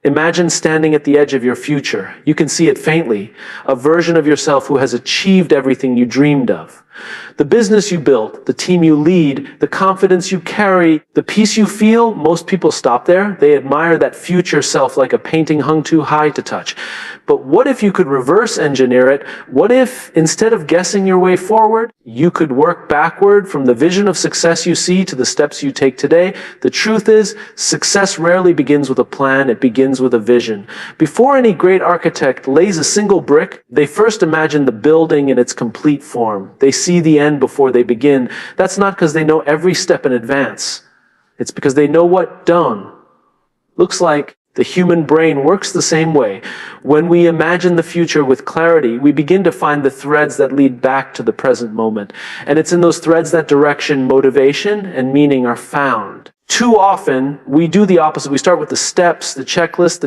Imagine standing at the edge of your future. You can see it faintly, a version of yourself who has achieved everything you dreamed of. The business you built, the team you lead, the confidence you carry, the peace you feel, most people stop there. They admire that future self like a painting hung too high to touch. But what if you could reverse engineer it? What if, instead of guessing your way forward, you could work backward from the vision of success you see to the steps you take today? The truth is, success rarely begins with a plan, it begins with a vision. Before any great architect lays a single brick, they first imagine the building in its complete form. They see the end before they begin. That's not because they know every step in advance. It's because they know what done looks like. The human brain works the same way. When we imagine the future with clarity, we begin to find the threads that lead back to the present moment. And it's in those threads that direction, motivation, and meaning are found. Too often, we do the opposite. We start with the steps, the checklist,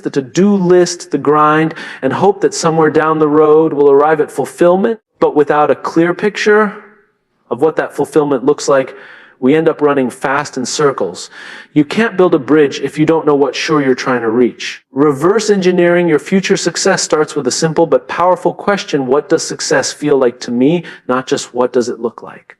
the to-do list, the grind, and hope that somewhere down the road we'll arrive at fulfillment. But without a clear picture of what that fulfillment looks like, we end up running fast in circles. You can't build a bridge if you don't know what shore you're trying to reach. Reverse engineering your future success starts with a simple but powerful question: what does success feel like to me? Not just what does it look like.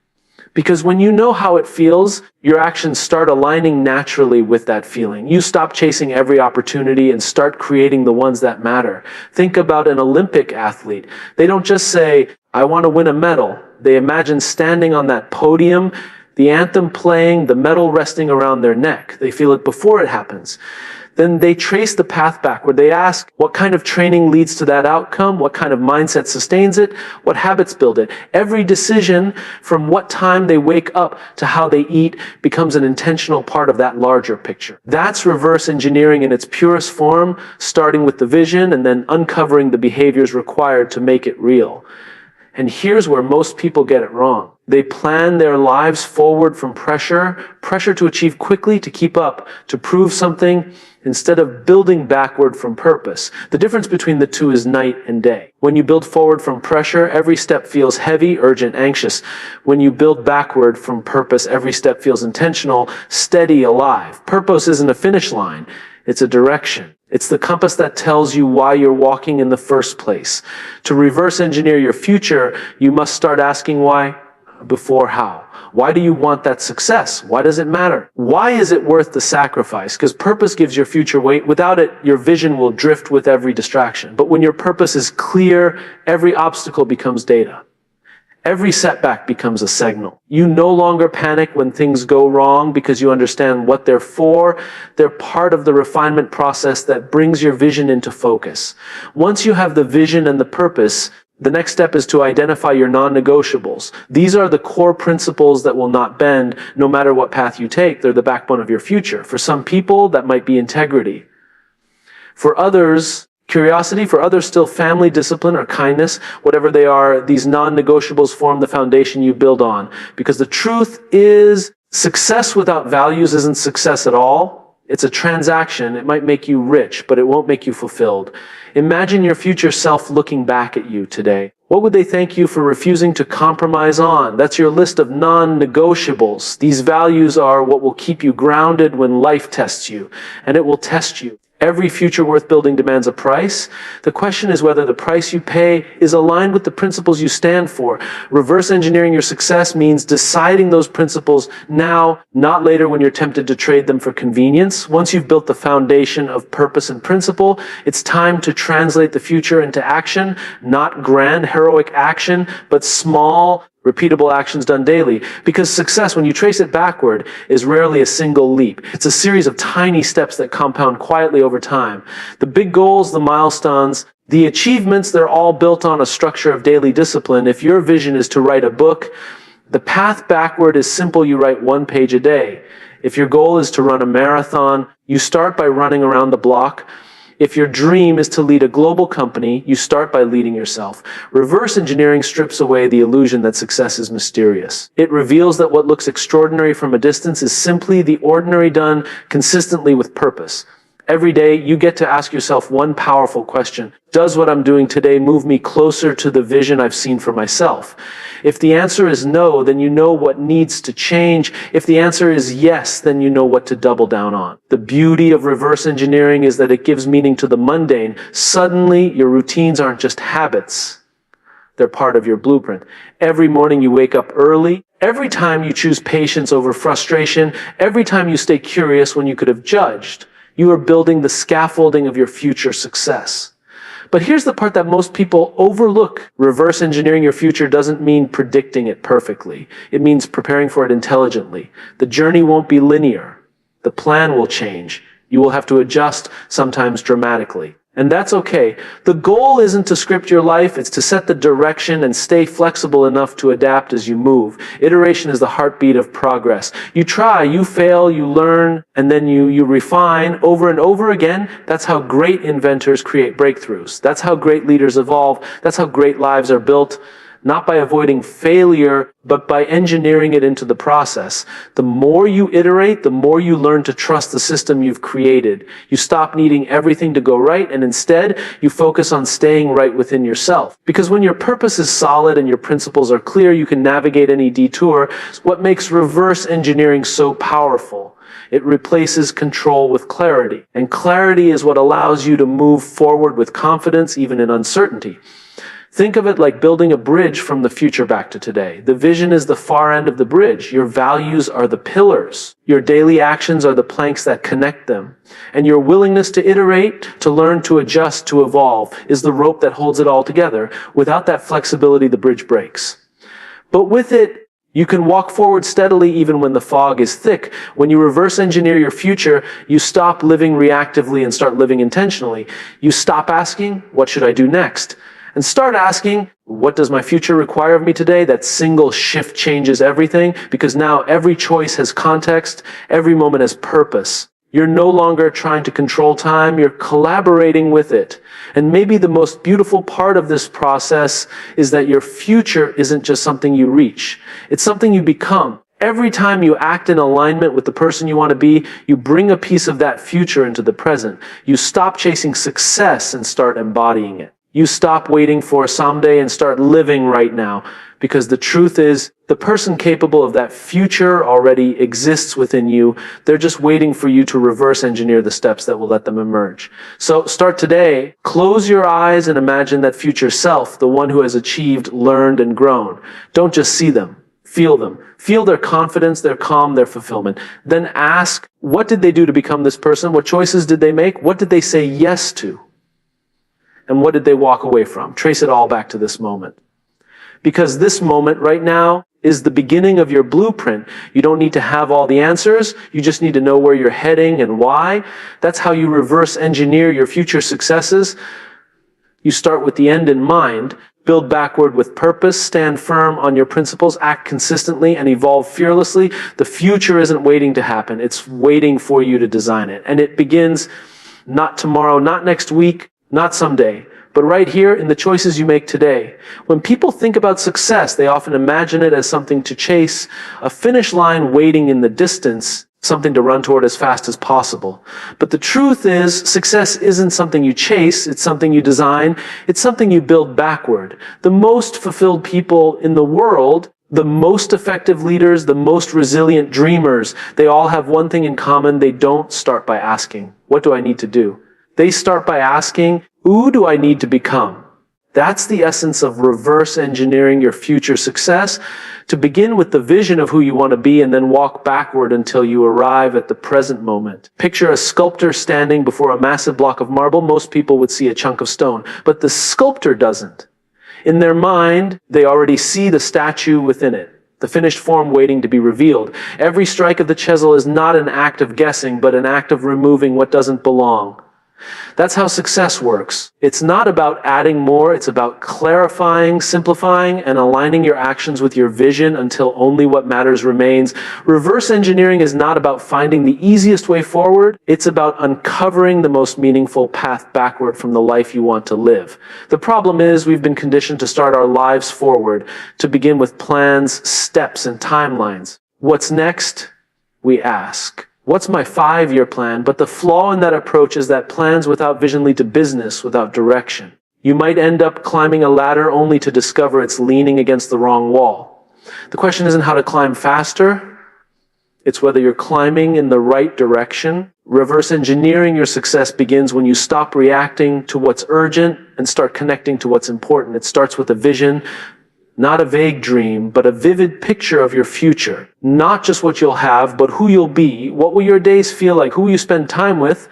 Because when you know how it feels, your actions start aligning naturally with that feeling. You stop chasing every opportunity and start creating the ones that matter. Think about an Olympic athlete. They don't just say, I want to win a medal. They imagine standing on that podium, the anthem playing, the medal resting around their neck. They feel it before it happens. Then they trace the path backward. They ask, what kind of training leads to that outcome? What kind of mindset sustains it? What habits build it? Every decision, from what time they wake up to how they eat, becomes an intentional part of that larger picture. That's reverse engineering in its purest form, starting with the vision and then uncovering the behaviors required to make it real. And here's where most people get it wrong. They plan their lives forward from pressure to achieve quickly, to keep up, to prove something, instead of building backward from purpose. The difference between the two is night and day. When you build forward from pressure, every step feels heavy, urgent, anxious. When you build backward from purpose, every step feels intentional, steady, alive. Purpose isn't a finish line, it's a direction. It's the compass that tells you why you're walking in the first place. To reverse engineer your future, you must start asking why before how. Why do you want that success? Why does it matter? Why is it worth the sacrifice? Because purpose gives your future weight. Without it, your vision will drift with every distraction. But when your purpose is clear, every obstacle becomes data. Every setback becomes a signal. You no longer panic when things go wrong because you understand what they're for. They're part of the refinement process that brings your vision into focus. Once you have the vision and the purpose, the next step is to identify your non-negotiables. These are the core principles that will not bend no matter what path you take. They're the backbone of your future. For some people, that might be integrity. For others, curiosity. For others, still family, discipline, or kindness. Whatever they are, these non-negotiables form the foundation you build on. Because the truth is, success without values isn't success at all. It's a transaction. It might make you rich, but it won't make you fulfilled. Imagine your future self looking back at you today. What would they thank you for refusing to compromise on? That's your list of non-negotiables. These values are what will keep you grounded when life tests you, and it will test you. Every future worth building demands a price. The question is whether the price you pay is aligned with the principles you stand for. Reverse engineering your success means deciding those principles now, not later when you're tempted to trade them for convenience. Once you've built the foundation of purpose and principle, it's time to translate the future into action, not grand, heroic action, but small, repeatable actions done daily. Because success, when you trace it backward, is rarely a single leap. It's a series of tiny steps that compound quietly over time. The big goals, the milestones, the achievements, they're all built on a structure of daily discipline. If your vision is to write a book, the path backward is simple. You write 1 page a day. If your goal is to run a marathon, you start by running around the block. If your dream is to lead a global company, you start by leading yourself. Reverse engineering strips away the illusion that success is mysterious. It reveals that what looks extraordinary from a distance is simply the ordinary done consistently with purpose. Every day, you get to ask yourself one powerful question. Does what I'm doing today move me closer to the vision I've seen for myself? If the answer is no, then you know what needs to change. If the answer is yes, then you know what to double down on. The beauty of reverse engineering is that it gives meaning to the mundane. Suddenly, your routines aren't just habits. They're part of your blueprint. Every morning you wake up early. Every time you choose patience over frustration. Every time you stay curious when you could have judged. You are building the scaffolding of your future success. But here's the part that most people overlook. Reverse engineering your future doesn't mean predicting it perfectly. It means preparing for it intelligently. The journey won't be linear. The plan will change. You will have to adjust, sometimes dramatically. And that's okay. The goal isn't to script your life, it's to set the direction and stay flexible enough to adapt as you move. Iteration is the heartbeat of progress. You try, you fail, you learn, and then you refine over and over again. That's how great inventors create breakthroughs. That's how great leaders evolve. That's how great lives are built. Not by avoiding failure, but by engineering it into the process. The more you iterate, the more you learn to trust the system you've created. You stop needing everything to go right, and instead, you focus on staying right within yourself. Because when your purpose is solid and your principles are clear, you can navigate any detour. What makes reverse engineering so powerful? It replaces control with clarity. And clarity is what allows you to move forward with confidence, even in uncertainty. Think of it like building a bridge from the future back to today. The vision is the far end of the bridge. Your values are the pillars. Your daily actions are the planks that connect them. And your willingness to iterate, to learn, to adjust, to evolve is the rope that holds it all together. Without that flexibility, the bridge breaks. But with it, you can walk forward steadily even when the fog is thick. When you reverse engineer your future, you stop living reactively and start living intentionally. You stop asking, what should I do next? And start asking, what does my future require of me today? That single shift changes everything, because now every choice has context, every moment has purpose. You're no longer trying to control time, you're collaborating with it. And maybe the most beautiful part of this process is that your future isn't just something you reach, it's something you become. Every time you act in alignment with the person you want to be, you bring a piece of that future into the present. You stop chasing success and start embodying it. You stop waiting for someday and start living right now, because the truth is, the person capable of that future already exists within you. They're just waiting for you to reverse engineer the steps that will let them emerge. So start today, close your eyes and imagine that future self, the one who has achieved, learned, and grown. Don't just see them, feel them. Feel their confidence, their calm, their fulfillment. Then ask, what did they do to become this person? What choices did they make? What did they say yes to? And what did they walk away from? Trace it all back to this moment. Because this moment right now is the beginning of your blueprint. You don't need to have all the answers. You just need to know where you're heading and why. That's how you reverse engineer your future successes. You start with the end in mind, build backward with purpose, stand firm on your principles, act consistently, and evolve fearlessly. The future isn't waiting to happen. It's waiting for you to design it. And it begins not tomorrow, not next week, not someday, but right here in the choices you make today. When people think about success, they often imagine it as something to chase, a finish line waiting in the distance, something to run toward as fast as possible. But the truth is, success isn't something you chase, it's something you design, it's something you build backward. The most fulfilled people in the world, the most effective leaders, the most resilient dreamers, they all have one thing in common: they don't start by asking, what do I need to do? They start by asking, who do I need to become? That's the essence of reverse engineering your future success. To begin with the vision of who you want to be and then walk backward until you arrive at the present moment. Picture a sculptor standing before a massive block of marble. Most people would see a chunk of stone, but the sculptor doesn't. In their mind, they already see the statue within it, the finished form waiting to be revealed. Every strike of the chisel is not an act of guessing, but an act of removing what doesn't belong. That's how success works. It's not about adding more, it's about clarifying, simplifying, and aligning your actions with your vision until only what matters remains. Reverse engineering is not about finding the easiest way forward, it's about uncovering the most meaningful path backward from the life you want to live. The problem is, we've been conditioned to start our lives forward, to begin with plans, steps, and timelines. What's next? We ask. What's my 5-year plan? But the flaw in that approach is that plans without vision lead to business without direction. You might end up climbing a ladder only to discover it's leaning against the wrong wall. The question isn't how to climb faster. It's whether you're climbing in the right direction. Reverse engineering your success begins when you stop reacting to what's urgent and start connecting to what's important. It starts with a vision, not a vague dream, but a vivid picture of your future. Not just what you'll have, but who you'll be. What will your days feel like? Who will you spend time with?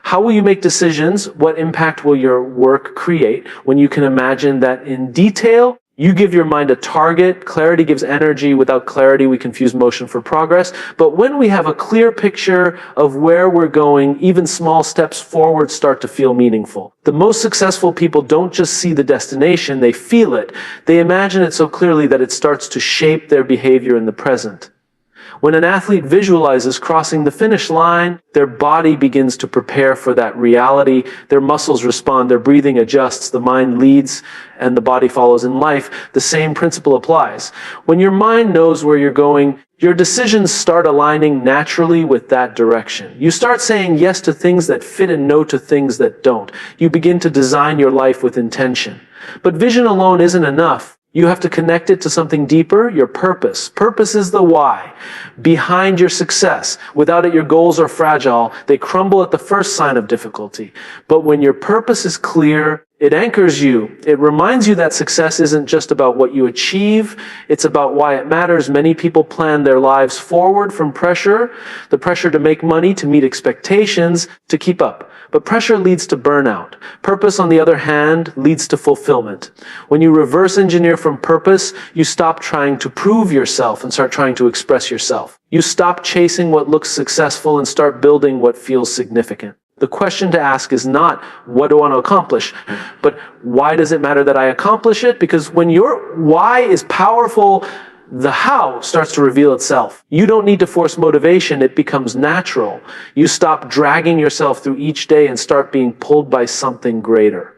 How will you make decisions? What impact will your work create? When you can imagine that in detail, you give your mind a target. Clarity gives energy. Without clarity, we confuse motion for progress. But when we have a clear picture of where we're going, even small steps forward start to feel meaningful. The most successful people don't just see the destination, they feel it. They imagine it so clearly that it starts to shape their behavior in the present. When an athlete visualizes crossing the finish line, their body begins to prepare for that reality. Their muscles respond, their breathing adjusts, the mind leads, and the body follows in life. The same principle applies. When your mind knows where you're going, your decisions start aligning naturally with that direction. You start saying yes to things that fit and no to things that don't. You begin to design your life with intention. But vision alone isn't enough. You have to connect it to something deeper, your purpose. Purpose is the why behind your success. Without it, your goals are fragile. They crumble at the first sign of difficulty. But when your purpose is clear, it anchors you. It reminds you that success isn't just about what you achieve. It's about why it matters. Many people plan their lives forward from pressure, the pressure to make money, to meet expectations, to keep up. But pressure leads to burnout. Purpose, on the other hand, leads to fulfillment. When you reverse engineer from purpose, you stop trying to prove yourself and start trying to express yourself. You stop chasing what looks successful and start building what feels significant. The question to ask is not, what do I want to accomplish? But why does it matter that I accomplish it? Because when your why is powerful, the how starts to reveal itself. You don't need to force motivation. It becomes natural. You stop dragging yourself through each day and start being pulled by something greater.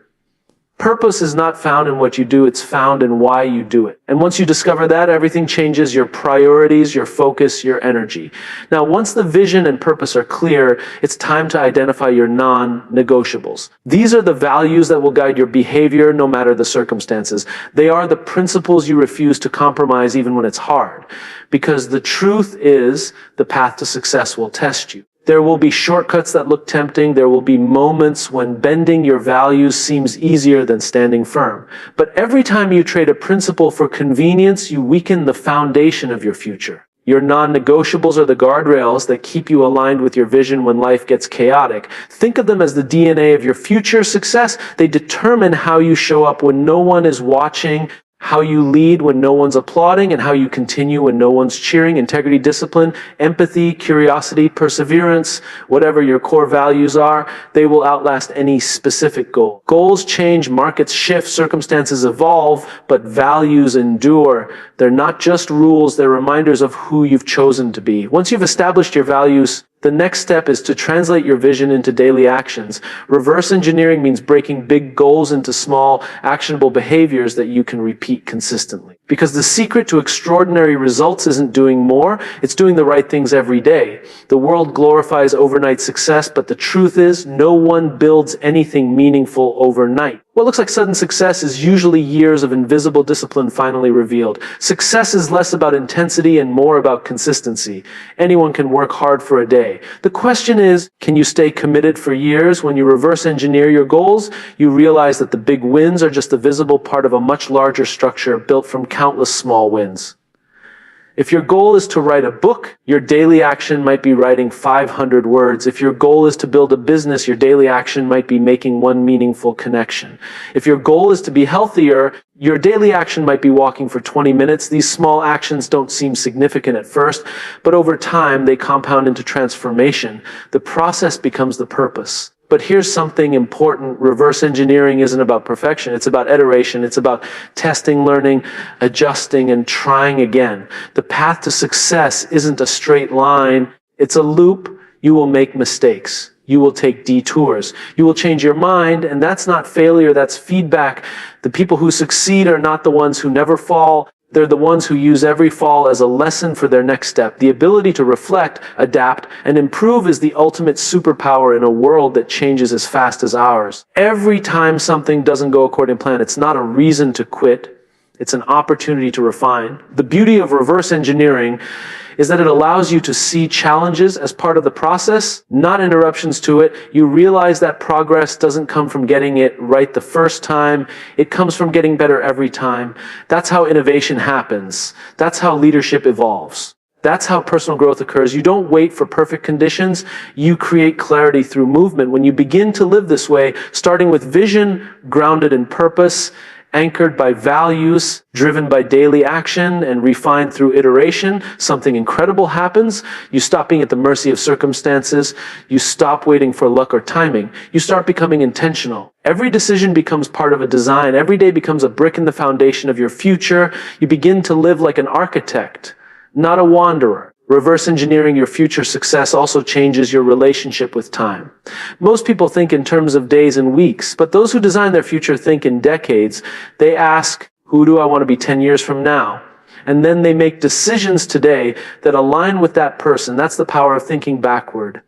Purpose is not found in what you do, it's found in why you do it. And once you discover that, everything changes: your priorities, your focus, your energy. Now, once the vision and purpose are clear, it's time to identify your non-negotiables. These are the values that will guide your behavior no matter the circumstances. They are the principles you refuse to compromise even when it's hard. Because the truth is, the path to success will test you. There will be shortcuts that look tempting. There will be moments when bending your values seems easier than standing firm. But every time you trade a principle for convenience, you weaken the foundation of your future. Your non-negotiables are the guardrails that keep you aligned with your vision when life gets chaotic. Think of them as the DNA of your future success. They determine how you show up when no one is watching, how you lead when no one's applauding, and how you continue when no one's cheering. Integrity, discipline, empathy, curiosity, perseverance, whatever your core values are, they will outlast any specific goal. Goals change, markets shift, circumstances evolve, but values endure. They're not just rules, they're reminders of who you've chosen to be. Once you've established your values, the next step is to translate your vision into daily actions. Reverse engineering means breaking big goals into small, actionable behaviors that you can repeat consistently. Because the secret to extraordinary results isn't doing more, it's doing the right things every day. The world glorifies overnight success, but the truth is, no one builds anything meaningful overnight. What looks like sudden success is usually years of invisible discipline finally revealed. Success is less about intensity and more about consistency. Anyone can work hard for a day. The question is, can you stay committed for years? When you reverse engineer your goals, you realize that the big wins are just a visible part of a much larger structure built from countless small wins. If your goal is to write a book, your daily action might be writing 500 words. If your goal is to build a business, your daily action might be making one meaningful connection. If your goal is to be healthier, your daily action might be walking for 20 minutes. These small actions don't seem significant at first, but over time they compound into transformation. The process becomes the purpose. But here's something important. Reverse engineering isn't about perfection. It's about iteration. It's about testing, learning, adjusting, and trying again. The path to success isn't a straight line. It's a loop. You will make mistakes. You will take detours. You will change your mind, and that's not failure, that's feedback. The people who succeed are not the ones who never fall. They're the ones who use every fall as a lesson for their next step. The ability to reflect, adapt, and improve is the ultimate superpower in a world that changes as fast as ours. Every time something doesn't go according to plan, it's not a reason to quit. It's an opportunity to refine. The beauty of reverse engineering is that it allows you to see challenges as part of the process, not interruptions to it. You realize that progress doesn't come from getting it right the first time. It comes from getting better every time. That's how innovation happens. That's how leadership evolves. That's how personal growth occurs. You don't wait for perfect conditions. You create clarity through movement. When you begin to live this way, starting with vision grounded in purpose, anchored by values, driven by daily action, and refined through iteration, something incredible happens. You stop being at the mercy of circumstances. You stop waiting for luck or timing. You start becoming intentional. Every decision becomes part of a design. Every day becomes a brick in the foundation of your future. You begin to live like an architect, not a wanderer. Reverse engineering your future success also changes your relationship with time. Most people think in terms of days and weeks, but those who design their future think in decades. They ask, who do I want to be 10 years from now? And then they make decisions today that align with that person. That's the power of thinking backward.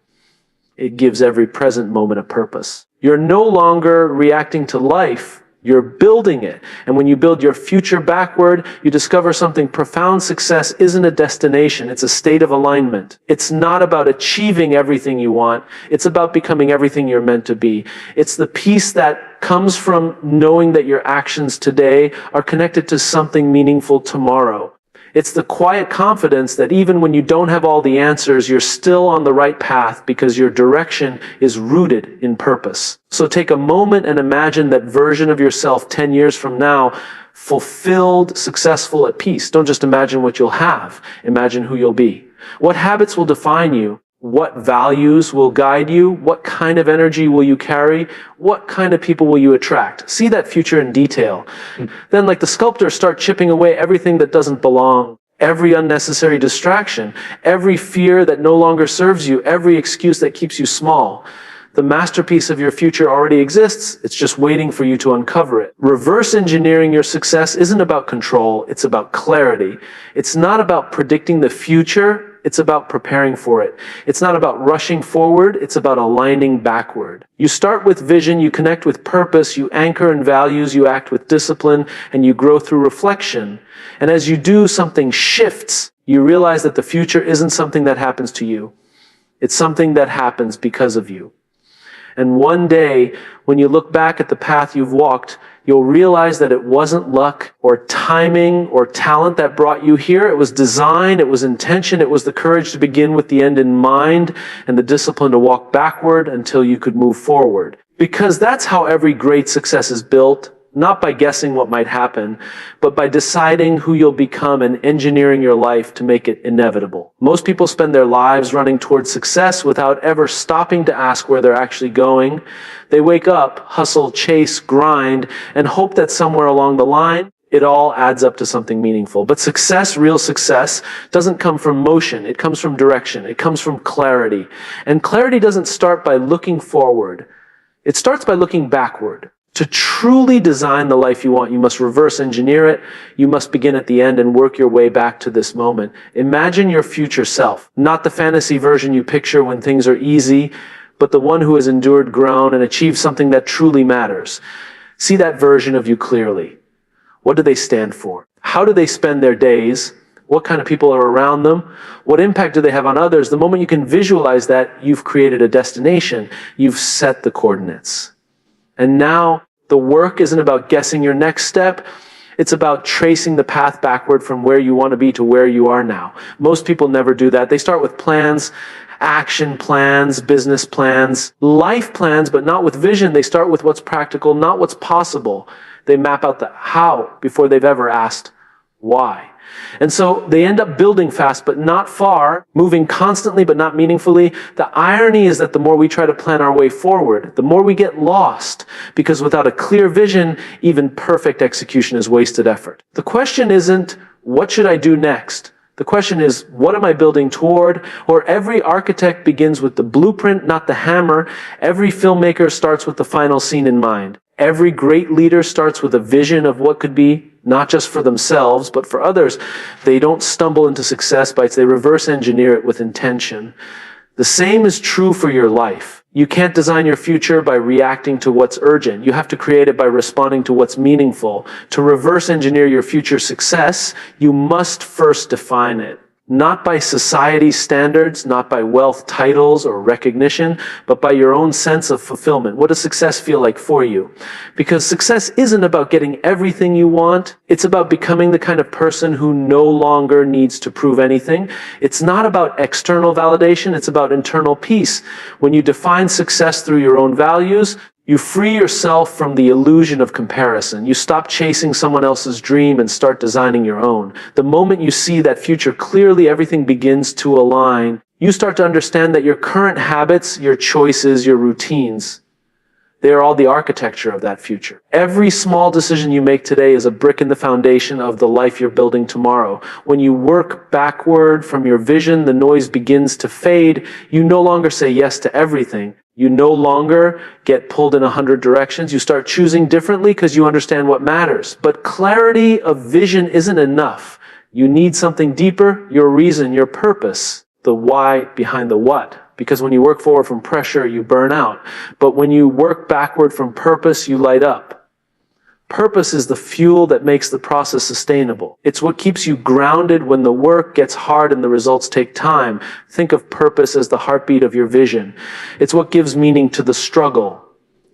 It gives every present moment a purpose. You're no longer reacting to life. You're building it. And when you build your future backward, you discover something profound. Success isn't a destination. It's a state of alignment. It's not about achieving everything you want. It's about becoming everything you're meant to be. It's the peace that comes from knowing that your actions today are connected to something meaningful tomorrow. It's the quiet confidence that even when you don't have all the answers, you're still on the right path because your direction is rooted in purpose. So take a moment and imagine that version of yourself 10 years from now, fulfilled, successful, at peace. Don't just imagine what you'll have. Imagine who you'll be. What habits will define you? What values will guide you? What kind of energy will you carry? What kind of people will you attract? See that future in detail. Then, like the sculptor, start chipping away everything that doesn't belong, every unnecessary distraction, every fear that no longer serves you, every excuse that keeps you small. The masterpiece of your future already exists. It's just waiting for you to uncover it. Reverse engineering your success isn't about control. It's about clarity. It's not about predicting the future. It's about preparing for it. It's not about rushing forward. It's about aligning backward. You start with vision. You connect with purpose. You anchor in values. You act with discipline, and you grow through reflection. And as you do, something shifts. You realize that the future isn't something that happens to you. It's something that happens because of you. And one day, when you look back at the path you've walked, you'll realize that it wasn't luck or timing or talent that brought you here. It was design, it was intention, it was the courage to begin with the end in mind and the discipline to walk backward until you could move forward. Because that's how every great success is built. Not by guessing what might happen, but by deciding who you'll become and engineering your life to make it inevitable. Most people spend their lives running towards success without ever stopping to ask where they're actually going. They wake up, hustle, chase, grind, and hope that somewhere along the line, it all adds up to something meaningful. But success, real success, doesn't come from motion. It comes from direction. It comes from clarity. And clarity doesn't start by looking forward. It starts by looking backward. To truly design the life you want, you must reverse engineer it. You must begin at the end and work your way back to this moment. Imagine your future self, not the fantasy version you picture when things are easy, but the one who has endured, grown, and achieved something that truly matters. See that version of you clearly. What do they stand for? How do they spend their days? What kind of people are around them? What impact do they have on others? The moment you can visualize that, you've created a destination. You've set the coordinates. And now the work isn't about guessing your next step. It's about tracing the path backward from where you want to be to where you are now. Most people never do that. They start with plans, action plans, business plans, life plans, but not with vision. They start with what's practical, not what's possible. They map out the how before they've ever asked why. And so they end up building fast, but not far, moving constantly, but not meaningfully. The irony is that the more we try to plan our way forward, the more we get lost, because without a clear vision, even perfect execution is wasted effort. The question isn't, what should I do next? The question is, what am I building toward? Or every architect begins with the blueprint, not the hammer. Every filmmaker starts with the final scene in mind. Every great leader starts with a vision of what could be, not just for themselves, but for others. They don't stumble into success bites, they reverse engineer it with intention. The same is true for your life. You can't design your future by reacting to what's urgent. You have to create it by responding to what's meaningful. To reverse engineer your future success, you must first define it. Not by society's standards, not by wealth, titles, or recognition, but by your own sense of fulfillment. What does success feel like for you? Because success isn't about getting everything you want. It's about becoming the kind of person who no longer needs to prove anything. It's not about external validation. It's about internal peace. When you define success through your own values, you free yourself from the illusion of comparison. You stop chasing someone else's dream and start designing your own. The moment you see that future clearly, everything begins to align. You start to understand that your current habits, your choices, your routines, they are all the architecture of that future. Every small decision you make today is a brick in the foundation of the life you're building tomorrow. When you work backward from your vision, the noise begins to fade. You no longer say yes to everything. You no longer get pulled in 100 directions. You start choosing differently because you understand what matters. But clarity of vision isn't enough. You need something deeper, your reason, your purpose, the why behind the what. Because when you work forward from pressure, you burn out. But when you work backward from purpose, you light up. Purpose is the fuel that makes the process sustainable. It's what keeps you grounded when the work gets hard and the results take time. Think of purpose as the heartbeat of your vision. It's what gives meaning to the struggle.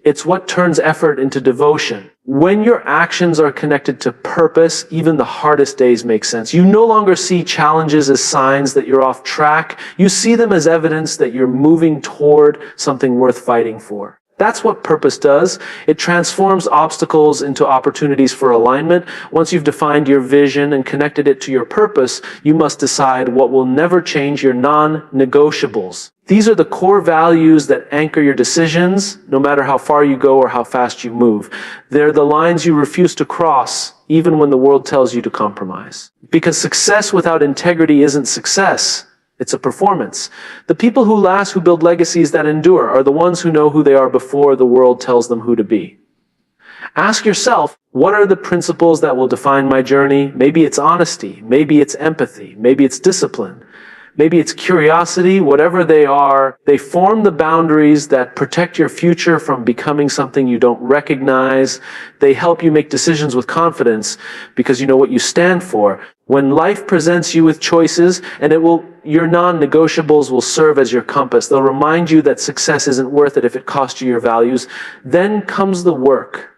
It's what turns effort into devotion. When your actions are connected to purpose, even the hardest days make sense. You no longer see challenges as signs that you're off track. You see them as evidence that you're moving toward something worth fighting for. That's what purpose does. It transforms obstacles into opportunities for alignment. Once you've defined your vision and connected it to your purpose, you must decide what will never change, your non-negotiables. These are the core values that anchor your decisions, no matter how far you go or how fast you move. They're the lines you refuse to cross, even when the world tells you to compromise. Because success without integrity isn't success. It's a performance. The people who last, who build legacies that endure, are the ones who know who they are before the world tells them who to be. Ask yourself, what are the principles that will define my journey? Maybe it's honesty. Maybe it's empathy. Maybe it's discipline. Maybe it's curiosity. Whatever they are, they form the boundaries that protect your future from becoming something you don't recognize. They help you make decisions with confidence because you know what you stand for. When life presents you with choices, and your non-negotiables will serve as your compass. They'll remind you that success isn't worth it if it costs you your values. Then comes the work.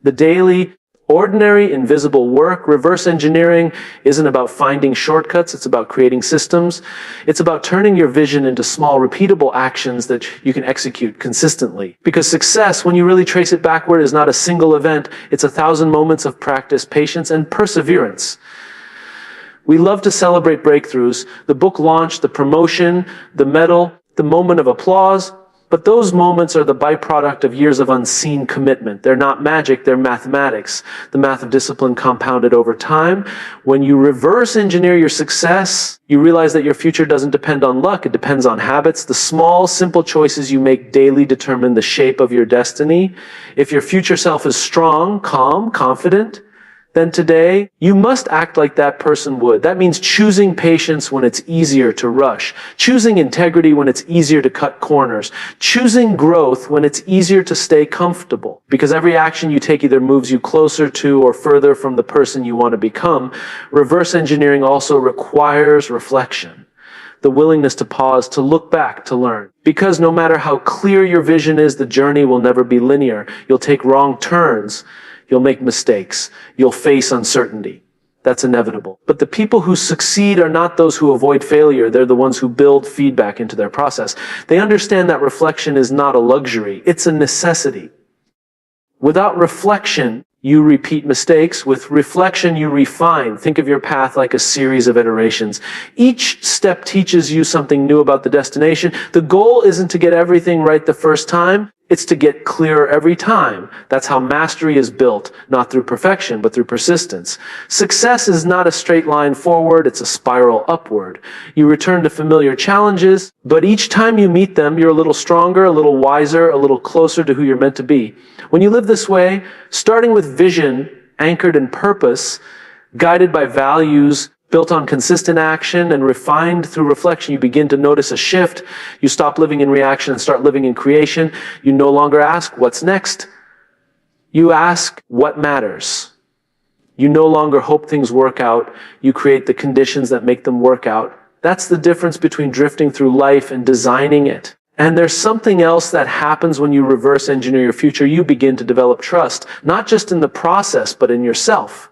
The daily, ordinary, invisible work. Reverse engineering isn't about finding shortcuts. It's about creating systems. It's about turning your vision into small, repeatable actions that you can execute consistently. Because success, when you really trace it backward, is not a single event. It's 1,000 moments of practice, patience, and perseverance. We love to celebrate breakthroughs, the book launch, the promotion, the medal, the moment of applause, but those moments are the byproduct of years of unseen commitment. They're not magic, they're mathematics, the math of discipline compounded over time. When you reverse engineer your success, you realize that your future doesn't depend on luck, it depends on habits. The small, simple choices you make daily determine the shape of your destiny. If your future self is strong, calm, confident, then today, you must act like that person would. That means choosing patience when it's easier to rush, choosing integrity when it's easier to cut corners, choosing growth when it's easier to stay comfortable. Because every action you take either moves you closer to or further from the person you want to become. Reverse engineering also requires reflection. The willingness to pause, to look back, to learn. Because no matter how clear your vision is, the journey will never be linear. You'll take wrong turns. You'll make mistakes. You'll face uncertainty. That's inevitable. But the people who succeed are not those who avoid failure. They're the ones who build feedback into their process. They understand that reflection is not a luxury. It's a necessity. Without reflection, you repeat mistakes. With reflection, you refine. Think of your path like a series of iterations. Each step teaches you something new about the destination. The goal isn't to get everything right the first time. It's to get clearer every time. That's how mastery is built, not through perfection, but through persistence. Success is not a straight line forward, it's a spiral upward. You return to familiar challenges, but each time you meet them, you're a little stronger, a little wiser, a little closer to who you're meant to be. When you live this way, starting with vision anchored in purpose, guided by values, built on consistent action and refined through reflection, you begin to notice a shift. You stop living in reaction and start living in creation. You no longer ask, what's next? You ask, what matters? You no longer hope things work out. You create the conditions that make them work out. That's the difference between drifting through life and designing it. And there's something else that happens when you reverse engineer your future. You begin to develop trust, not just in the process, but in yourself.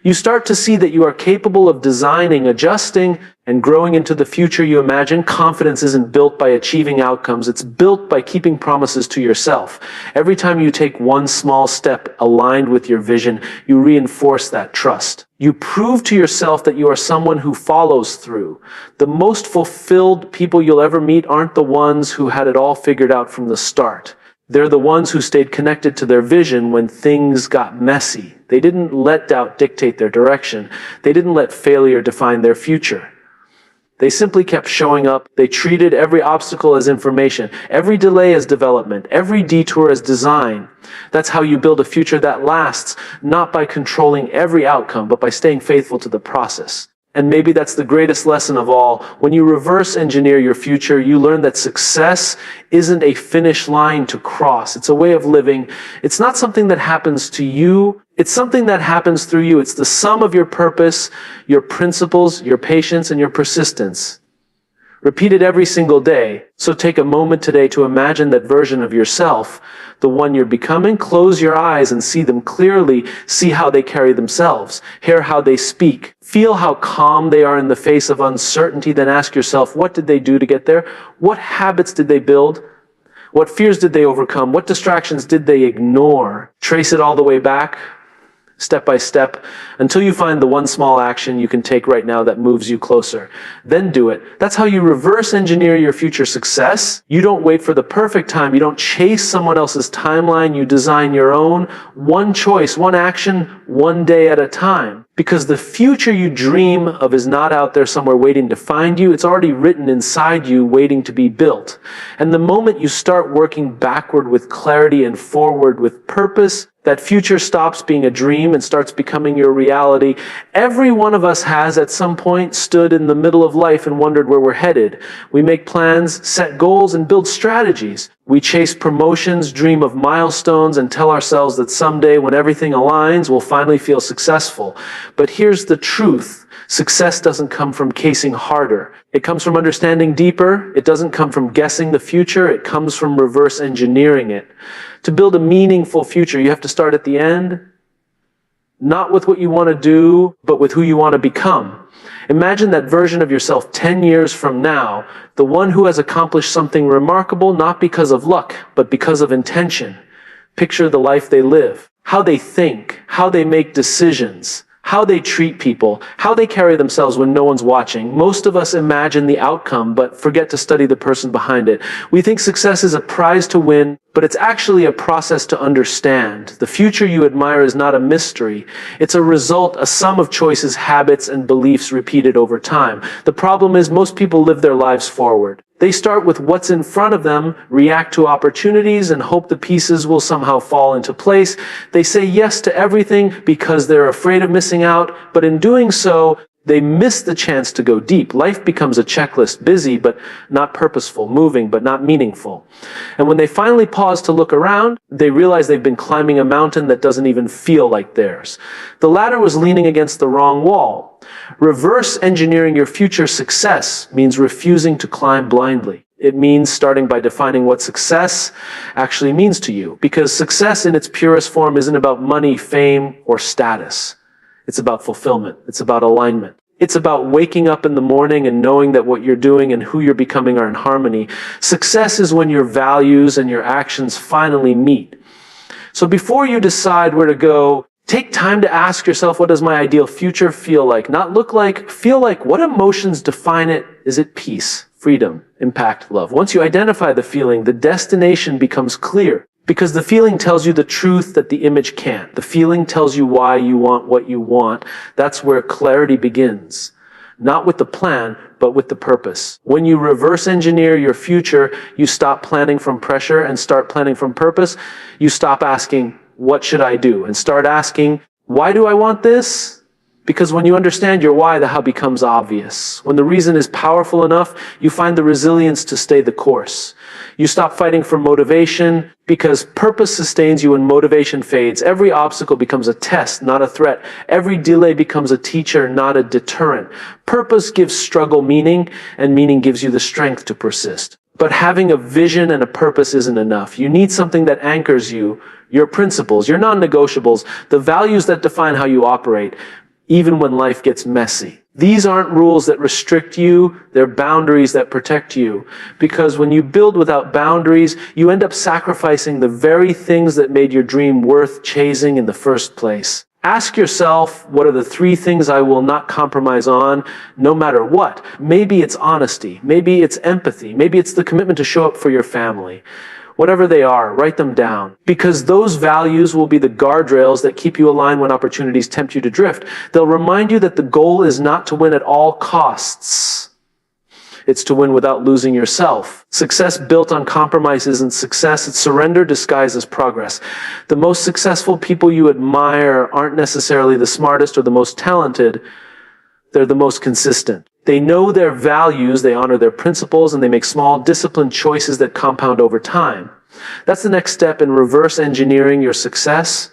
You start to see that you are capable of designing, adjusting, and growing into the future you imagine. Confidence isn't built by achieving outcomes. It's built by keeping promises to yourself. Every time you take one small step aligned with your vision, you reinforce that trust. You prove to yourself that you are someone who follows through. The most fulfilled people you'll ever meet aren't the ones who had it all figured out from the start. They're the ones who stayed connected to their vision when things got messy. They didn't let doubt dictate their direction. They didn't let failure define their future. They simply kept showing up. They treated every obstacle as information, every delay as development, every detour as design. That's how you build a future that lasts, not by controlling every outcome, but by staying faithful to the process. And maybe that's the greatest lesson of all. When you reverse engineer your future, you learn that success isn't a finish line to cross. It's a way of living. It's not something that happens to you. It's something that happens through you. It's the sum of your purpose, your principles, your patience, and your persistence. Repeat it every single day. So take a moment today to imagine that version of yourself, the one you're becoming. Close your eyes and see them clearly. See how they carry themselves. Hear how they speak. Feel how calm they are in the face of uncertainty. Then ask yourself, what did they do to get there? What habits did they build? What fears did they overcome? What distractions did they ignore? Trace it all the way back, step by step, until you find the one small action you can take right now that moves you closer. Then do it. That's how you reverse engineer your future success. You don't wait for the perfect time. You don't chase someone else's timeline. You design your own. One choice, one action, one day at a time. Because the future you dream of is not out there somewhere waiting to find you. It's already written inside you, waiting to be built. And the moment you start working backward with clarity and forward with purpose, that future stops being a dream and starts becoming your reality. Every one of us has at some point stood in the middle of life and wondered where we're headed. We make plans, set goals, and build strategies. We chase promotions, dream of milestones, and tell ourselves that someday when everything aligns, we'll finally feel successful. But here's the truth. Success doesn't come from casing harder. It comes from understanding deeper. It doesn't come from guessing the future. It comes from reverse engineering it. To build a meaningful future, you have to start at the end, not with what you want to do, but with who you want to become. Imagine that version of yourself 10 years from now, the one who has accomplished something remarkable, not because of luck, but because of intention. Picture the life they live, how they think, how they make decisions, how they treat people, how they carry themselves when no one's watching. Most of us imagine the outcome, but forget to study the person behind it. We think success is a prize to win, but it's actually a process to understand. The future you admire is not a mystery. It's a result, a sum of choices, habits, and beliefs repeated over time. The problem is most people live their lives forward. They start with what's in front of them, react to opportunities, and hope the pieces will somehow fall into place. They say yes to everything because they're afraid of missing out, but in doing so, they miss the chance to go deep. Life becomes a checklist, busy but not purposeful, moving but not meaningful. And when they finally pause to look around, they realize they've been climbing a mountain that doesn't even feel like theirs. The ladder was leaning against the wrong wall. Reverse engineering your future success means refusing to climb blindly. It means starting by defining what success actually means to you. Because success in its purest form isn't about money, fame, or status. It's about fulfillment. It's about alignment. It's about waking up in the morning and knowing that what you're doing and who you're becoming are in harmony. Success is when your values and your actions finally meet. So before you decide where to go, take time to ask yourself, what does my ideal future feel like? Not look like, feel like. What emotions define it? Is it peace, freedom, impact, love? Once you identify the feeling, the destination becomes clear. Because the feeling tells you the truth that the image can't. The feeling tells you why you want what you want. That's where clarity begins. Not with the plan, but with the purpose. When you reverse engineer your future, you stop planning from pressure and start planning from purpose. You stop asking, what should I do? And start asking, Why do I want this? Because when you understand your why, the how becomes obvious. When the reason is powerful enough, you find the resilience to stay the course. You stop fighting for motivation because purpose sustains you when motivation fades. Every obstacle becomes a test, not a threat. Every delay becomes a teacher, not a deterrent. Purpose gives struggle meaning, and meaning gives you the strength to persist. But having a vision and a purpose isn't enough. You need something that anchors you, your principles, your non-negotiables, the values that define how you operate, even when life gets messy. These aren't rules that restrict you, they're boundaries that protect you. Because when you build without boundaries, you end up sacrificing the very things that made your dream worth chasing in the first place. Ask yourself, what are the 3 things I will not compromise on, no matter what? Maybe it's honesty, maybe it's empathy, maybe it's the commitment to show up for your family. Whatever they are, write them down. Because those values will be the guardrails that keep you aligned when opportunities tempt you to drift. They'll remind you that the goal is not to win at all costs. It's to win without losing yourself. Success built on compromise isn't success, it's surrender disguised as progress. The most successful people you admire aren't necessarily the smartest or the most talented, they're the most consistent. They know their values, they honor their principles, and they make small, disciplined choices that compound over time. That's the next step in reverse engineering your success,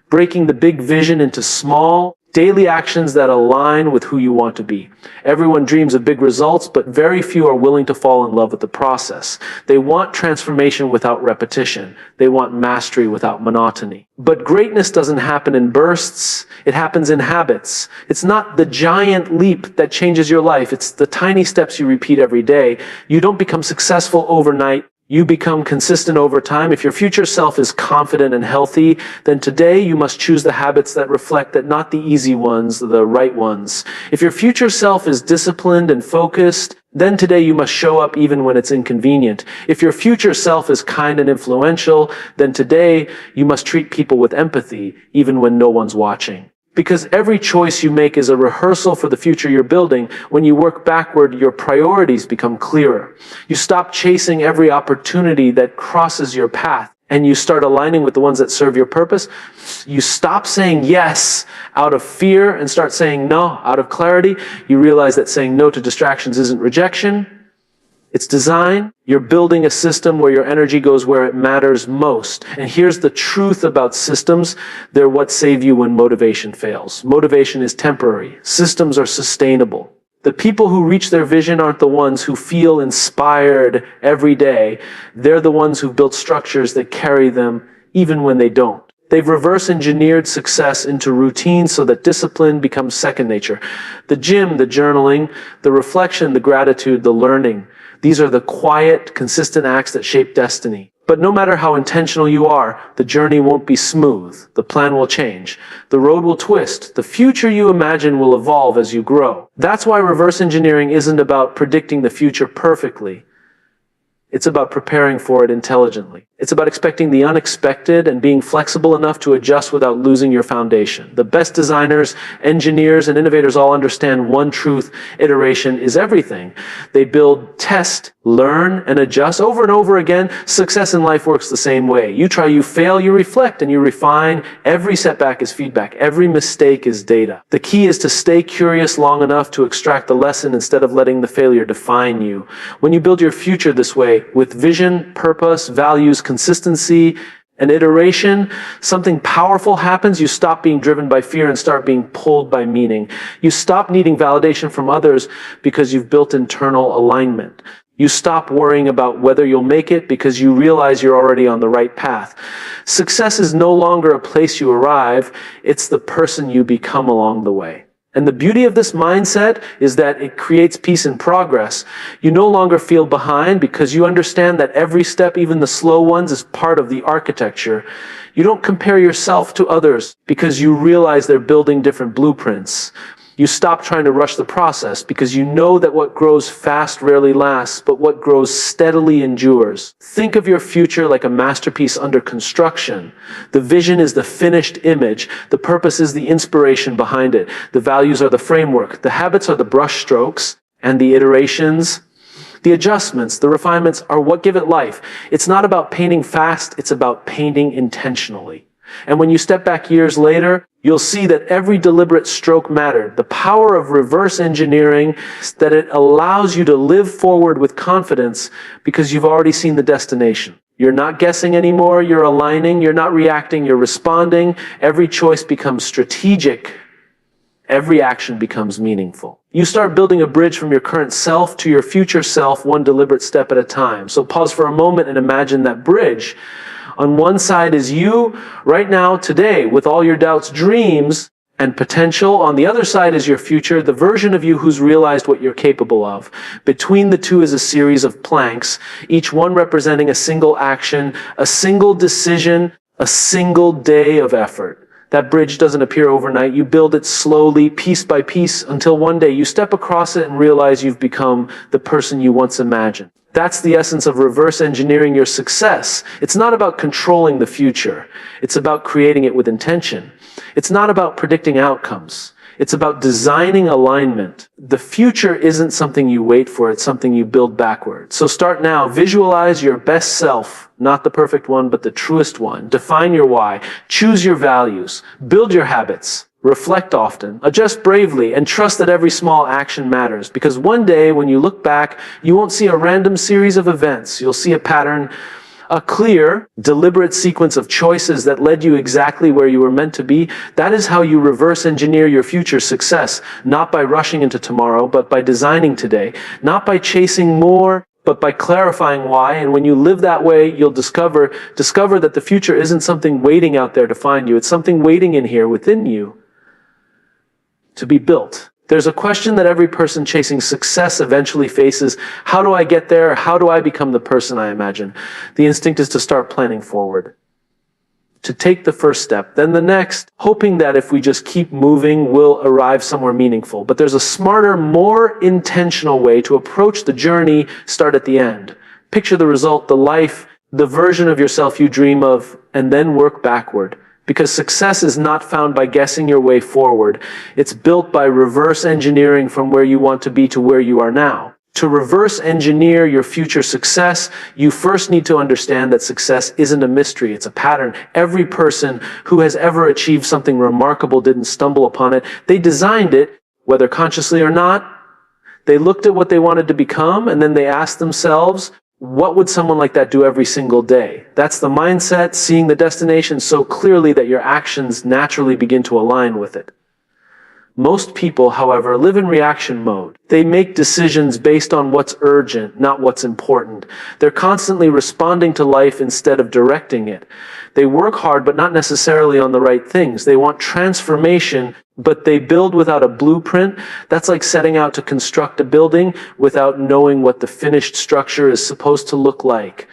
breaking the big vision into small, daily actions that align with who you want to be. Everyone dreams of big results, but very few are willing to fall in love with the process. They want transformation without repetition. They want mastery without monotony. But greatness doesn't happen in bursts. It happens in habits. It's not the giant leap that changes your life. It's the tiny steps you repeat every day. You don't become successful overnight. You become consistent over time. If your future self is confident and healthy, then today you must choose the habits that reflect that, not the easy ones, the right ones. If your future self is disciplined and focused, then today you must show up even when it's inconvenient. If your future self is kind and influential, then today you must treat people with empathy even when no one's watching. Because every choice you make is a rehearsal for the future you're building. When you work backward, your priorities become clearer. You stop chasing every opportunity that crosses your path, and you start aligning with the ones that serve your purpose. You stop saying yes out of fear and start saying no out of clarity. You realize that saying no to distractions isn't rejection. It's design. You're building a system where your energy goes where it matters most. And here's the truth about systems. They're what save you when motivation fails. Motivation is temporary. Systems are sustainable. The people who reach their vision aren't the ones who feel inspired every day. They're the ones who built structures that carry them even when they don't. They've reverse engineered success into routine so that discipline becomes second nature. The gym, the journaling, the reflection, the gratitude, the learning. These are the quiet, consistent acts that shape destiny. But no matter how intentional you are, the journey won't be smooth. The plan will change. The road will twist. The future you imagine will evolve as you grow. That's why reverse engineering isn't about predicting the future perfectly. It's about preparing for it intelligently. It's about expecting the unexpected and being flexible enough to adjust without losing your foundation. The best designers, engineers, and innovators all understand one truth: iteration is everything. They build, test, learn, and adjust over and over again. Success in life works the same way. You try, you fail, you reflect, and you refine. Every setback is feedback. Every mistake is data. The key is to stay curious long enough to extract the lesson instead of letting the failure define you. When you build your future this way, with vision, purpose, values, consistency, and iteration, something powerful happens. You stop being driven by fear and start being pulled by meaning. You stop needing validation from others because you've built internal alignment. You stop worrying about whether you'll make it because you realize you're already on the right path. Success is no longer a place you arrive, it's the person you become along the way. And the beauty of this mindset is that it creates peace and progress. You no longer feel behind because you understand that every step, even the slow ones, is part of the architecture. You don't compare yourself to others because you realize they're building different blueprints. You stop trying to rush the process because you know that what grows fast rarely lasts, but what grows steadily endures. Think of your future like a masterpiece under construction. The vision is the finished image. The purpose is the inspiration behind it. The values are the framework. The habits are the brush strokes, and the iterations, the adjustments, the refinements are what give it life. It's not about painting fast, it's about painting intentionally. And when you step back years later, you'll see that every deliberate stroke mattered. The power of reverse engineering is that it allows you to live forward with confidence because you've already seen the destination. You're not guessing anymore, you're aligning, you're not reacting, you're responding. Every choice becomes strategic. Every action becomes meaningful. You start building a bridge from your current self to your future self, one deliberate step at a time. So pause for a moment and imagine that bridge. On one side is you, right now, today, with all your doubts, dreams, and potential. On the other side is your future, the version of you who's realized what you're capable of. Between the two is a series of planks, each one representing a single action, a single decision, a single day of effort. That bridge doesn't appear overnight. You build it slowly, piece by piece, until one day you step across it and realize you've become the person you once imagined. That's the essence of reverse engineering your success. It's not about controlling the future. It's about creating it with intention. It's not about predicting outcomes. It's about designing alignment. The future isn't something you wait for, it's something you build backward. So start now. Visualize your best self, not the perfect one, but the truest one. Define your why. Choose your values. Build your habits. Reflect often, adjust bravely, and trust that every small action matters. Because one day, when you look back, you won't see a random series of events. You'll see a pattern, a clear, deliberate sequence of choices that led you exactly where you were meant to be. That is how you reverse engineer your future success, not by rushing into tomorrow, but by designing today, not by chasing more, but by clarifying why. And when you live that way, you'll discover that the future isn't something waiting out there to find you. It's something waiting in here within you to be built. There's a question that every person chasing success eventually faces. How do I get there? How do I become the person I imagine? The instinct is to start planning forward, to take the first step, then the next, hoping that if we just keep moving, we'll arrive somewhere meaningful. But there's a smarter, more intentional way to approach the journey. Start at the end. Picture the result, the life, the version of yourself you dream of, and then work backward. Because success is not found by guessing your way forward. It's built by reverse engineering from where you want to be to where you are now. To reverse engineer your future success, you first need to understand that success isn't a mystery, it's a pattern. Every person who has ever achieved something remarkable didn't stumble upon it. They designed it, whether consciously or not. They looked at what they wanted to become, and then they asked themselves, what would someone like that do every single day? That's the mindset, seeing the destination so clearly that your actions naturally begin to align with it. Most people, however, live in reaction mode. They make decisions based on what's urgent, not what's important. They're constantly responding to life instead of directing it. They work hard, but not necessarily on the right things. They want transformation, but they build without a blueprint. That's like setting out to construct a building without knowing what the finished structure is supposed to look like.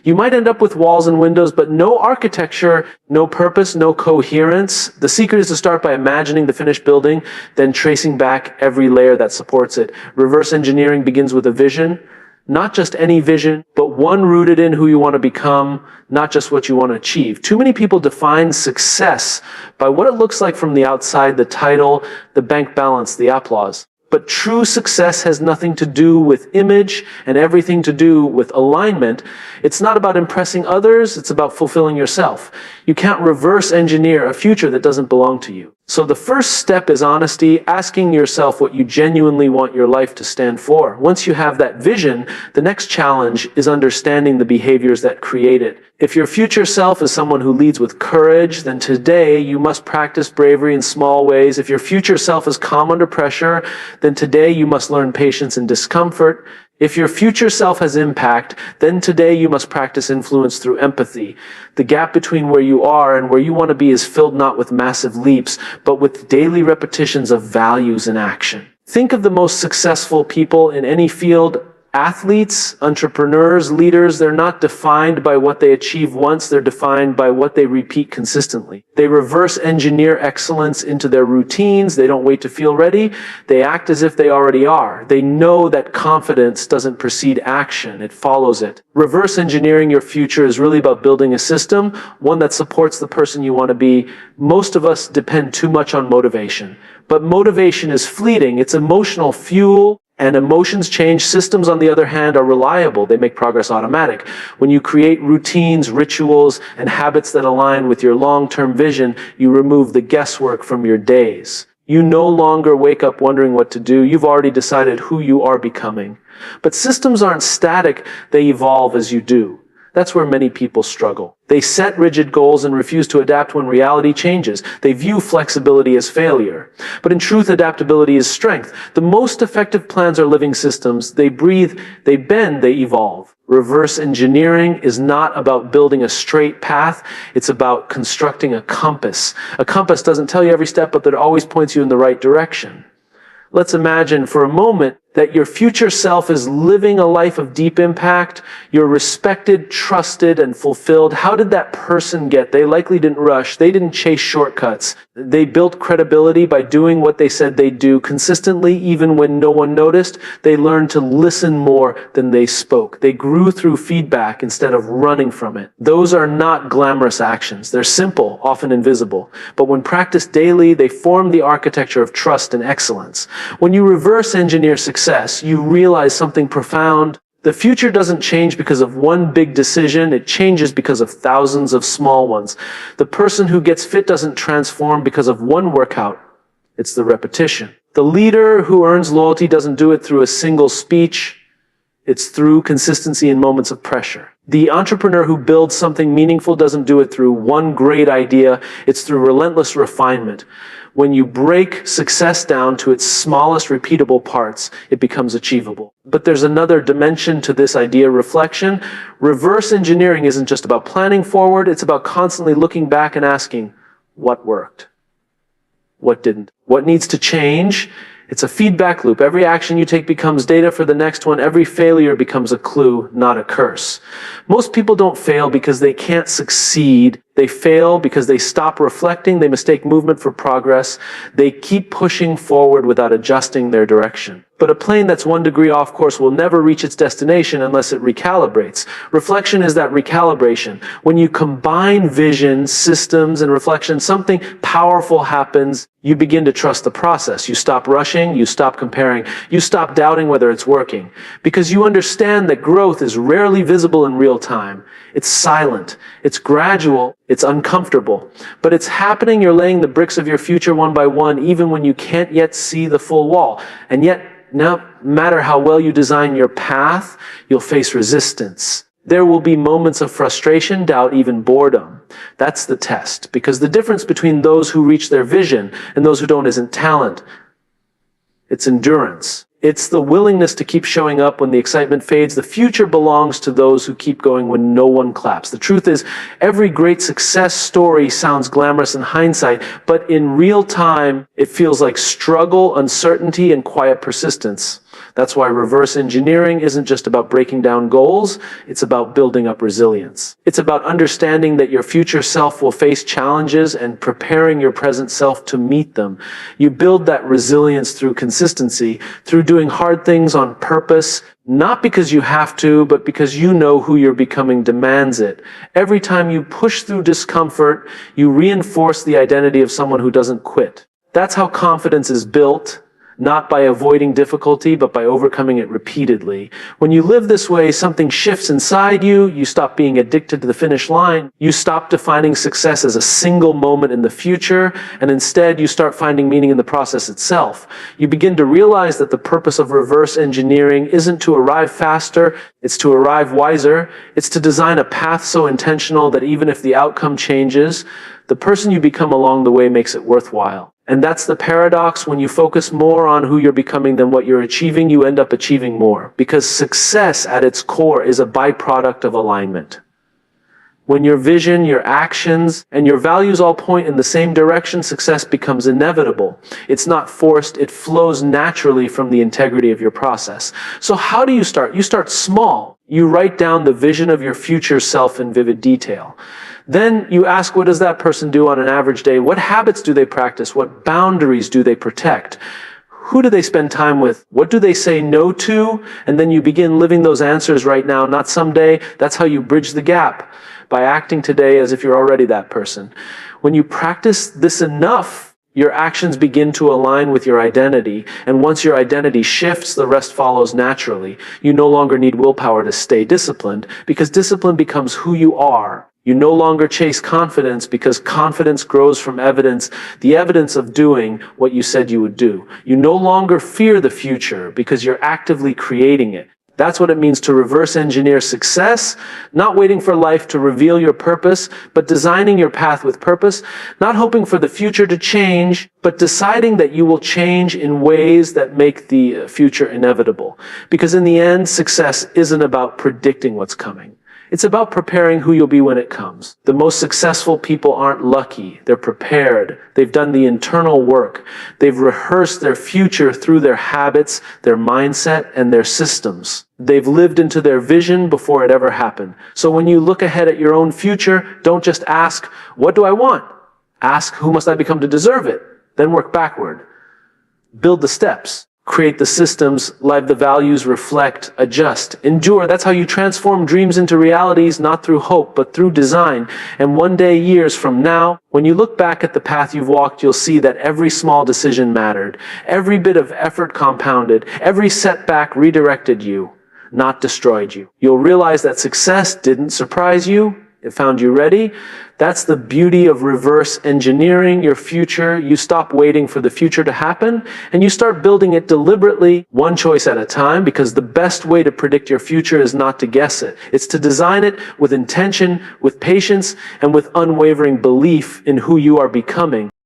You might end up with walls and windows, but no architecture, no purpose, no coherence. The secret is to start by imagining the finished building, then tracing back every layer that supports it. Reverse engineering begins with a vision, not just any vision, but one rooted in who you want to become, not just what you want to achieve. Too many people define success by what it looks like from the outside, the title, the bank balance, the applause. But true success has nothing to do with image and everything to do with alignment. It's not about impressing others, it's about fulfilling yourself. You can't reverse engineer a future that doesn't belong to you. So the first step is honesty, asking yourself what you genuinely want your life to stand for. Once you have that vision, the next challenge is understanding the behaviors that create it. If your future self is someone who leads with courage, then today you must practice bravery in small ways. If your future self is calm under pressure, then today you must learn patience in discomfort. If your future self has impact, then today you must practice influence through empathy. The gap between where you are and where you want to be is filled not with massive leaps, but with daily repetitions of values and action. Think of the most successful people in any field. Athletes, entrepreneurs, leaders, they're not defined by what they achieve once, they're defined by what they repeat consistently. They reverse engineer excellence into their routines, they don't wait to feel ready, they act as if they already are. They know that confidence doesn't precede action, it follows it. Reverse engineering your future is really about building a system, one that supports the person you want to be. Most of us depend too much on motivation, but motivation is fleeting, it's emotional fuel. And emotions change. Systems, on the other hand, are reliable. They make progress automatic. When you create routines, rituals, and habits that align with your long-term vision, you remove the guesswork from your days. You no longer wake up wondering what to do. You've already decided who you are becoming. But systems aren't static. They evolve as you do. That's where many people struggle. They set rigid goals and refuse to adapt when reality changes. They view flexibility as failure. But in truth, adaptability is strength. The most effective plans are living systems. They breathe, they bend, they evolve. Reverse engineering is not about building a straight path. It's about constructing a compass. A compass doesn't tell you every step, but that always points you in the right direction. Let's imagine for a moment that your future self is living a life of deep impact. You're respected, trusted, and fulfilled. How did that person get? They likely didn't rush. They didn't chase shortcuts. They built credibility by doing what they said they'd do consistently, even when no one noticed. They learned to listen more than they spoke. They grew through feedback instead of running from it. Those are not glamorous actions. They're simple, often invisible. But when practiced daily, they form the architecture of trust and excellence. When you reverse engineer success, you realize something profound. The future doesn't change because of one big decision. It changes because of thousands of small ones. The person who gets fit doesn't transform because of one workout. It's the repetition. The leader who earns loyalty doesn't do it through a single speech. It's through consistency in moments of pressure. The entrepreneur who builds something meaningful doesn't do it through one great idea. It's through relentless refinement. When you break success down to its smallest repeatable parts, it becomes achievable. But there's another dimension to this idea, reflection. Reverse engineering isn't just about planning forward. It's about constantly looking back and asking, what worked? What didn't? What needs to change? It's a feedback loop. Every action you take becomes data for the next one. Every failure becomes a clue, not a curse. Most people don't fail because they can't succeed. They fail because they stop reflecting. They mistake movement for progress. They keep pushing forward without adjusting their direction. But a plane that's 1 degree off course will never reach its destination unless it recalibrates. Reflection is that recalibration. When you combine vision, systems, and reflection, something powerful happens. You begin to trust the process. You stop rushing. You stop comparing. You stop doubting whether it's working. Because you understand that growth is rarely visible in real time. It's silent. It's gradual. It's uncomfortable. But it's happening. You're laying the bricks of your future one by one, even when you can't yet see the full wall. And yet, no matter how well you design your path, you'll face resistance. There will be moments of frustration, doubt, even boredom. That's the test. Because the difference between those who reach their vision and those who don't isn't talent. It's endurance. It's the willingness to keep showing up when the excitement fades. The future belongs to those who keep going when no one claps. The truth is, every great success story sounds glamorous in hindsight, but in real time, it feels like struggle, uncertainty, and quiet persistence. That's why reverse engineering isn't just about breaking down goals, it's about building up resilience. It's about understanding that your future self will face challenges and preparing your present self to meet them. You build that resilience through consistency, through doing hard things on purpose, not because you have to, but because you know who you're becoming demands it. Every time you push through discomfort, you reinforce the identity of someone who doesn't quit. That's how confidence is built. Not by avoiding difficulty, but by overcoming it repeatedly. When you live this way, something shifts inside you. You stop being addicted to the finish line. You stop defining success as a single moment in the future, and instead you start finding meaning in the process itself. You begin to realize that the purpose of reverse engineering isn't to arrive faster, it's to arrive wiser. It's to design a path so intentional that even if the outcome changes, the person you become along the way makes it worthwhile. And that's the paradox. When you focus more on who you're becoming than what you're achieving, you end up achieving more. Because success at its core is a byproduct of alignment. When your vision, your actions, and your values all point in the same direction, success becomes inevitable. It's not forced, it flows naturally from the integrity of your process. So how do you start? You start small. You write down the vision of your future self in vivid detail. Then you ask, what does that person do on an average day? What habits do they practice? What boundaries do they protect? Who do they spend time with? What do they say no to? And then you begin living those answers right now, not someday. That's how you bridge the gap, by acting today as if you're already that person. When you practice this enough, Your actions begin to align with your identity, and once your identity shifts, the rest follows naturally. You no longer need willpower to stay disciplined, because discipline becomes who you are. You no longer chase confidence because confidence grows from evidence, the evidence of doing what you said you would do. You no longer fear the future because you're actively creating it. That's what it means to reverse engineer success, not waiting for life to reveal your purpose, but designing your path with purpose, not hoping for the future to change, but deciding that you will change in ways that make the future inevitable. Because in the end, success isn't about predicting what's coming. It's about preparing who you'll be when it comes. The most successful people aren't lucky. They're prepared. They've done the internal work. They've rehearsed their future through their habits, their mindset, and their systems. They've lived into their vision before it ever happened. So when you look ahead at your own future, don't just ask, what do I want? Ask, who must I become to deserve it? Then work backward. Build the steps. Create the systems, live the values, reflect, adjust, endure. That's how you transform dreams into realities, not through hope, but through design. And one day, years from now, when you look back at the path you've walked, you'll see that every small decision mattered. Every bit of effort compounded. Every setback redirected you, not destroyed you. You'll realize that success didn't surprise you. It found you ready. That's the beauty of reverse engineering your future. You stop waiting for the future to happen, and you start building it deliberately, one choice at a time, because the best way to predict your future is not to guess it. It's to design it with intention, with patience, and with unwavering belief in who you are becoming.